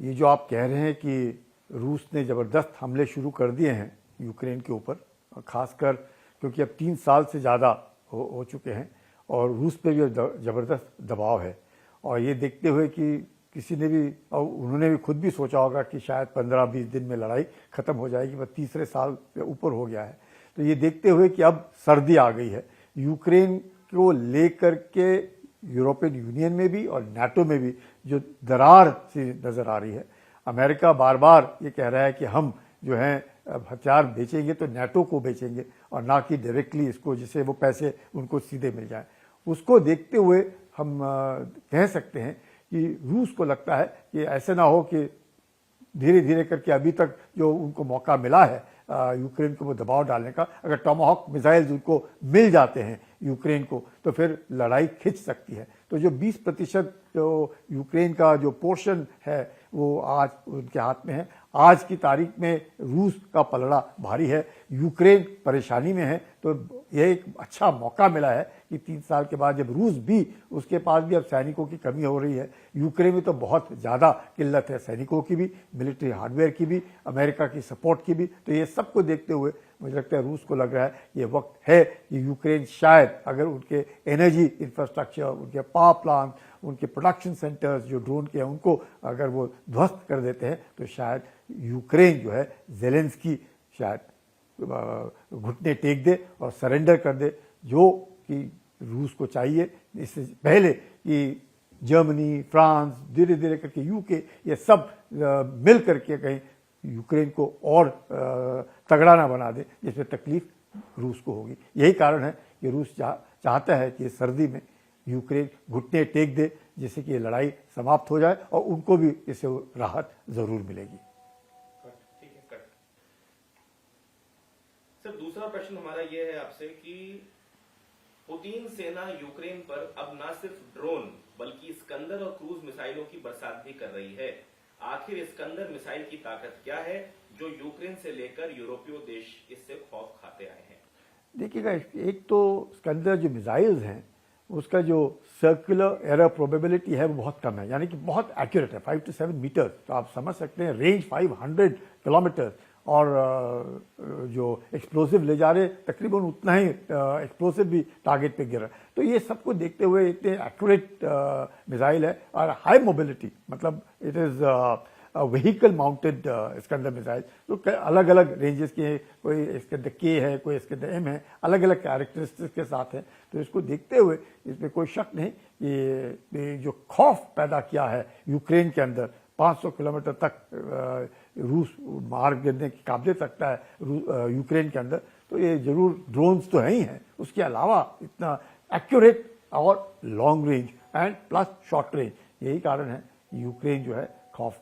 ये जो आप कह रहे हैं कि रूस ने ज़बरदस्त हमले शुरू कर दिए हैं यूक्रेन के ऊपर, खासकर क्योंकि अब 3 साल से ज़्यादा हो चुके हैं और रूस पे भी ज़बरदस्त दबाव है। और ये देखते हुए कि किसी ने भी, और उन्होंने भी खुद भी सोचा होगा कि शायद 15-20 दिन में लड़ाई ख़त्म हो जाएगी, पर तीसरे साल पे ऊपर हो गया है। तो ये देखते हुए कि अब सर्दी आ गई है यूक्रेन को लेकर के, यूरोपियन यूनियन में भी और नाटो में भी जो दरार सी नज़र आ रही है। अमेरिका बार बार ये कह रहा है कि हम जो हैं हथियार बेचेंगे तो नाटो को बेचेंगे और ना कि डायरेक्टली इसको, जिससे वो पैसे उनको सीधे मिल जाए। उसको देखते हुए हम कह सकते हैं कि रूस को लगता है कि ऐसे ना हो कि धीरे धीरे करके अभी तक जो उनको मौका मिला है यूक्रेन को वो दबाव डालने का, अगर टोमाहॉक मिसाइल्स उनको मिल जाते हैं यूक्रेन को तो फिर लड़ाई खिंच सकती है। तो जो 20% जो यूक्रेन का जो पोर्शन है वो आज उनके हाथ में है। आज की तारीख में रूस का पलड़ा भारी है, यूक्रेन परेशानी में है। तो यह एक अच्छा मौका मिला है कि 3 साल के बाद जब रूस भी, उसके पास भी अब सैनिकों की कमी हो रही है, यूक्रेन में तो बहुत ज़्यादा किल्लत है सैनिकों की भी, मिलिट्री हार्डवेयर की भी, अमेरिका की सपोर्ट की भी। तो ये सबको देखते हुए मुझे लगता है रूस को लग रहा है ये वक्त है कि यूक्रेन शायद अगर उनके एनर्जी इंफ्रास्ट्रक्चर, उनके पावर प्लांट, उनके प्रोडक्शन सेंटर्स जो ड्रोन के हैं उनको अगर वो ध्वस्त कर देते हैं तो शायद यूक्रेन जो है ज़ेलेंस्की शायद घुटने टेक दे और सरेंडर कर दे, जो कि रूस को चाहिए। इससे पहले कि जर्मनी, फ्रांस, धीरे धीरे करके यूके, ये सब मिल करके कहीं यूक्रेन को और तगड़ा ना बना दे, जिसमें तकलीफ रूस को होगी। यही कारण है कि रूस चाहता है कि सर्दी में यूक्रेन घुटने टेक दे, जिससे कि ये लड़ाई समाप्त हो जाए और उनको भी इससे राहत जरूर मिलेगी। ठीक है सर, दूसरा प्रश्न हमारा ये है आपसे कि पुतिन सेना यूक्रेन पर अब न सिर्फ ड्रोन बल्कि स्कंदर और क्रूज मिसाइलों की बरसात भी कर रही है। आखिर स्कंदर मिसाइल की ताकत क्या है जो यूक्रेन से लेकर यूरोपीय देश इससे खौफ खाते आए हैं? देखिएगा, एक तो स्कंदर जो मिसाइल्स हैं उसका जो सर्कुलर एरर प्रोबेबिलिटी है वो बहुत कम है, यानी कि बहुत एक्यूरेट है, 5 to 7 मीटर। तो आप समझ सकते हैं रेंज 500 किलोमीटर, और जो एक्सप्लोसिव ले जा रहे तकरीबन उतना ही एक्सप्लोसिव भी टारगेट पे गिर रहा है। तो ये सबको देखते हुए इतने एक्यूरेट मिसाइल है और हाई मोबिलिटी, मतलब it is vehicle mounted Iskander missile. तो अलग अलग रेंजेस के, कोई इसके अंदर के है, कोई इसके अंदर एम है, अलग अलग कैरेक्टरिस्टिक्स के साथ है। तो इसको देखते हुए इसमें कोई शक नहीं कि जो खौफ पैदा किया है यूक्रेन के अंदर, 500 किलोमीटर तक रूस मार गिरने की काबिलियत रखता है यूक्रेन के अंदर। तो ये जरूर ड्रोन्स तो है ही हैं, उसके अलावा इतना एक्यूरेट और long range and plus short range, यही कारण है यूक्रेन जो है खौफ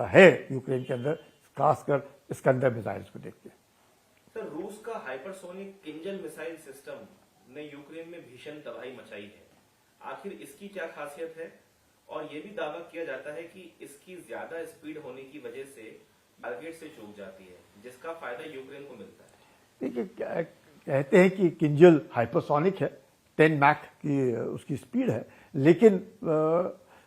है यूक्रेन के अंदर, खासकर स्कंदर मिसाइल्स को देख के। सर, रूस का हाइपरसोनिक किंजल मिसाइल सिस्टम ने यूक्रेन में भीषण तबाही मचाई है। आखिर इसकी क्या खासियत है? और यह भी दावा किया जाता है कि इसकी ज्यादा स्पीड होने की वजह से टारगेट से चूक जाती है, जिसका फायदा यूक्रेन को मिलता है। देखिए, कहते हैं कि किंजल हाइपरसोनिक है, 10 मैक की उसकी स्पीड है, लेकिन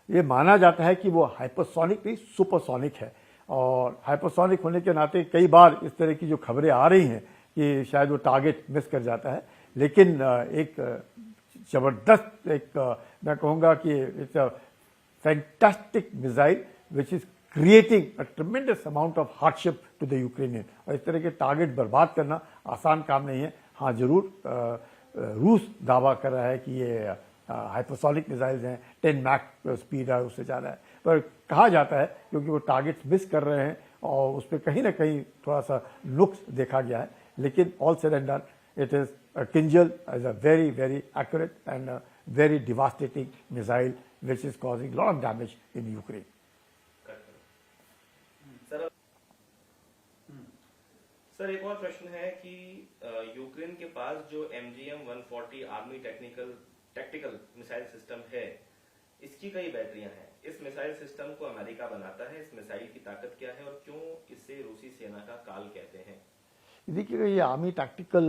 ये माना जाता है कि वो हाइपरसोनिक नहीं सुपरसोनिक है। और हाइपरसोनिक होने के नाते कई बार इस तरह की जो खबरें आ रही हैं कि शायद वो टारगेट मिस कर जाता है, लेकिन एक जबरदस्त, एक मैं कहूँगा कि it's fantastic missile which is creating a tremendous amount of hardship to the Ukrainian। और इस तरह के टारगेट बर्बाद करना आसान काम नहीं है। हाँ, जरूर रूस दावा कर रहा है कि ये हाइपरसोनिक मिसाइल्स हैं, 10 मैक स्पीड है, उससे ज़्यादा है, पर कहा जाता है क्योंकि वो टारगेट्स मिस कर रहे हैं और उस पर कहीं ना कहीं थोड़ा सा नुक्स देखा गया है। लेकिन all said and done, it is Kinjal is a very very accurate and very devastating missile which is causing a lot of damage in Ukraine। Sir, एक और प्रश्न है कि यूक्रेन के पास जो MGM-140 army tactical missile system है, इसकी कई बैटरियां हैं। इस मिसाइल सिस्टम को अमेरिका बनाता है। इस मिसाइल की ताकत क्या है और क्यों इसे रूसी सेना का काल कहते हैं? देखिएगा, ये आर्मी टैक्टिकल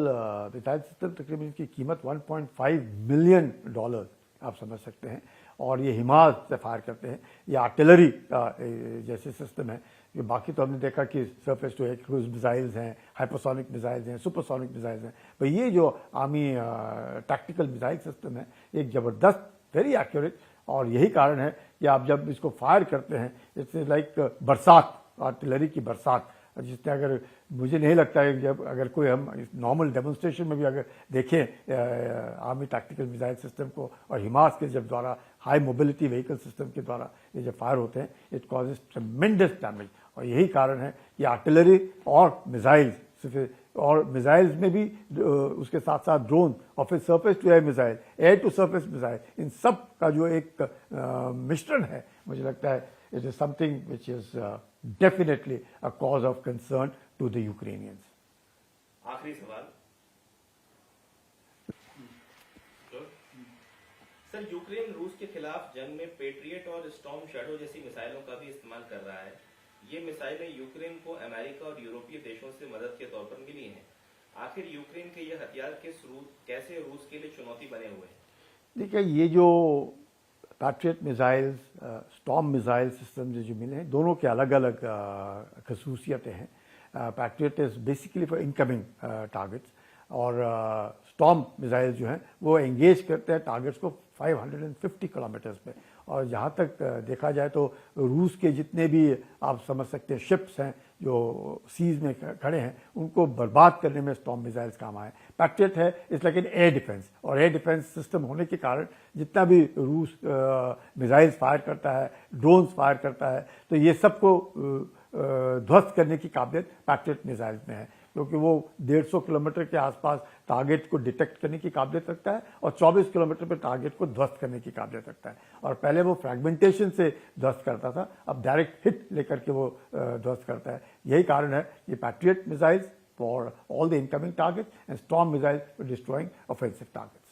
मिसाइल सिस्टम तकरीबन इसकी कीमत $1.5 मिलियन आप समझ सकते हैं। और ये हिमास से फायर करते हैं। ये आर्टिलरी जैसे सिस्टम है। ये बाकी तो हमने देखा कि surface to air cruise missiles हैं, हाइपरसोनिक मिसाइल्स हैं, सुपरसोनिक मिसाइल्स हैं, पर ये जो आर्मी टैक्टिकल मिसाइल सिस्टम है एक ज़बरदस्त, वेरी एक्यूरेट, और यही कारण है कि आप जब इसको फायर करते हैं इट्स लाइक बरसात, आर्टिलरी की बरसात, जिससे अगर मुझे नहीं लगता है जब अगर कोई हम नॉर्मल डेमोन्स्ट्रेशन में भी अगर देखें आर्मी टैक्टिकल मिसाइल सिस्टम को और हिमास के जब द्वारा हाई मोबिलिटी व्हीकल सिस्टम के द्वारा ये जब फायर होते हैं इट कॉजेज ट्रेमेंडस डैमेज। और यही कारण है कि आर्टिलरी और मिसाइल्स, और मिसाइल्स में भी उसके साथ साथ ड्रोन और फिर surface to air missile, air to surface missile, इन सब का जो एक मिश्रण है, मुझे लगता है it is something which is definitely a cause of concern to the Ukrainians. आखिरी सवाल सर, यूक्रेन रूस के खिलाफ जंग में पेट्रियट और स्टॉर्म शैडो जैसी मिसाइलों का भी इस्तेमाल कर रहा है। ये मिसाइलें यूक्रेन को अमेरिका और यूरोपीय देशों से मदद के तौर पर मिली हैं। आखिर यूक्रेन के ये हथियार कैसे रूस के लिए चुनौती बने हुए हैं? देखिए, ये जो patriot missiles, storm missile system जो मिले हैं, दोनों के अलग अलग खसूसियतें हैं। Patriot is basically for incoming targets, और स्टॉर्म मिसाइल जो हैं वो एंगेज करते हैं टारगेट्स को 550 किलोमीटर्स पे। और जहाँ तक देखा जाए तो रूस के जितने भी आप समझ सकते हैं शिप्स हैं जो सीज में खड़े हैं, उनको बर्बाद करने में स्टॉर्म मिसाइल्स काम आए। पैट्रियट है it's like an air defence, और एयर डिफेंस सिस्टम होने के कारण जितना भी रूस मिसाइल्स फायर करता है, ड्रोन्स फायर करता है, तो ये सबको ध्वस्त करने की काबिलियत पैट्रियट मिसाइल्स में है, क्योंकि वो 150 किलोमीटर के आसपास टारगेट को डिटेक्ट करने की काबिलियत रखता है और 24 किलोमीटर पर टारगेट को ध्वस्त करने की काबिलियत रखता है। और पहले वो फ्रैगमेंटेशन से ध्वस्त करता था, अब डायरेक्ट हिट लेकर के वो ध्वस्त करता है। यही कारण है कि patriot missiles for all the incoming targets and storm missiles for destroying offensive targets.